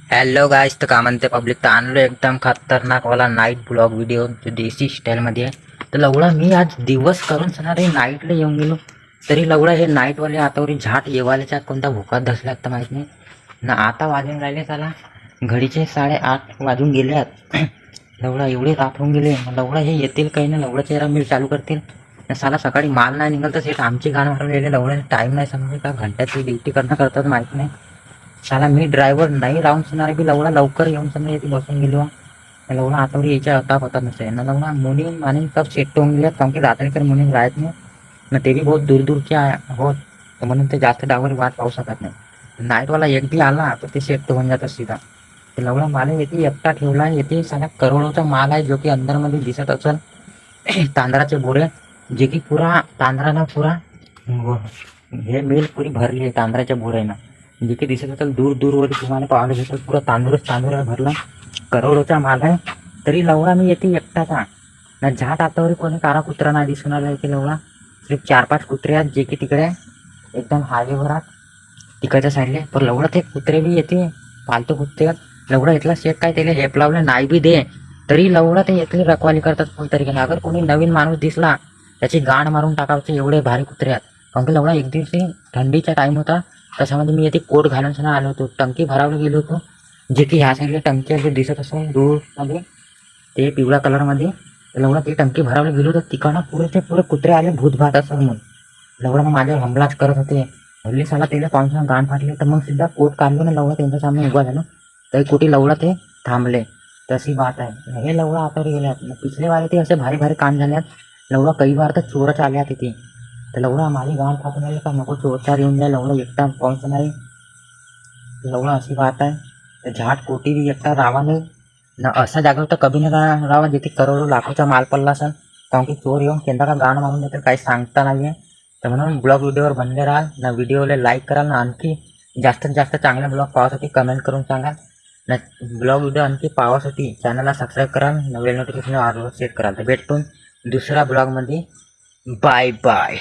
Hello guys, तर का म्हणते पब्लिक, तर आणलो एकदम खतरनाक वाला नाईट ब्लॉग व्हिडिओ जो देसी स्टाईलमध्ये आहे. तर लवडा मी आज दिवस करून सणारे नाईटला येऊन गेलो, तरी लवडा हे नाईटवाले आतावरी झाट येवाल्याच्या कोणत्या भुकात धसल्यात तर माहीत नाही ना. आता वाजून राहिले त्याला घडीचे 8:30 वाजून गेले आहेत. लवडा एवढे रात होऊन गेले. लवडा हे येतील काही ना, लवडा चेहरा मिळ चालू करतील ना. साला सकाळी माल नाही निघाल तर सेट आमची गाण मारून गेले. लवड्याने टाईम नाही समजे का घंट्याची ड्युटी करणं करतात माहीत नाही. साला मी ड्रायव्हर नाही राहून सणार बी लवडा लवकर येऊन समजा येते बसून गेलो. लवडा आतावरी यायच्या होता नसते ना. लवडा मुनी आणि सब सेट होऊन गेल्यात, कारण की रात्रीकर मुनी राहत नाही ना. ते बी बहुत दूर दूरचे होत, तर म्हणून ते जास्त डावर वाट पाहू शकत नाही. नाईटवाला एक बी आला तर ते सेट होऊन जातात सीधा. ते लवडा माल येते एकटा ठेवला, येते साला करोडोचा माल आहे जो की अंदरमध्ये दिसत असेल. तांदळाचे बोरे जे की पुरा तांदळाला पुरा हे मिल पुरी भरली आहे तांदळाच्या बोऱ्यानं, जे की दिसत असेल दूर दूरवर तुम्हाला पाहायला भेटत. पुरा तांदूळ भरला, करोडोचा माल आहे. तरी लवडा मी येते एकटाचा ना. झाट आतावरी कोणी कारा कुत्रा नाही दिसून आला की लवडा. सिर्फ 4-5 कुत्रे आहेत जे की तिकडे एकदम हायवेवर आहेत तिकडच्या साईडले. पण लवडा ते कुत्रे बी येते पालतू कुत्रे आहेत. लवडा इथला शेत काय त्याला हेप लावलं नाही बी दे, तरी लवडा ते इथली रखवाली करतात कोणतरी. अगर कोणी नवीन माणूस दिसला त्याची गाण मारून टाकावचे एवढे भारी कुत्रे आहेत. कारण की लवडा एक दिवशी थंडीचा टाईम होता, त्याच्यामध्ये मी येते कोट घालून सणा आलो होतो. टंकी भरावलं गेलो होतो, जे की ह्या साईडला टंकी असे दिसत असेल दूरमध्ये ते पिवळ्या कलरमध्ये. लवडा ते टंकी भरावलं गेलो तर तिकडनं पुरे कुत्रे आले भूतभात असं म्हणून. लवडा मग माझ्या हमलाच करत होते. हल्ली साला त्याला पाऊस गाण फाटले, तर मग सुद्धा कोट काढलो ना. लवडा त्यांच्या सामने उभा झालो तरी कुठे लवडा ते थांबले. तशी बात आहे. हे लवडा आता गेल्यात. पिछले वाले ते असे भारी भारी कांड झाल्यात. लवडा काही बार तर चोरच आल्या तिथे. तर लवडा माझी गाण फाटून आली का नको चोरचार येऊन जाईल. लवडा एकटा पाऊस नाही. लवडा अशी बात आहे. तर झाट कोटी बी एकटा रावा नाही ना. असा जागा तर कभी ना रावा जिथे करोडो लाखोचा माल पडला असेल. कारण की चोर येऊन केंदा का गाण मारून देतात काही सांगता नाही आहे. तर म्हणून ब्लॉग व्हिडिओवर बनले राहा ना. व्हिडिओला लाईक कराल ना. आणखी जास्तीत जास्त चांगले ब्लॉग पाहासाठी कमेंट करून सांगा ना. ब्लॉग व्हिडिओ आणखी पाहासाठी चॅनलला सबस्क्राईब कराल, नवीन नोटिफिकेशन ऑल सेट कराल. तर भेटून दुसऱ्या ब्लॉगमध्ये. Bye bye.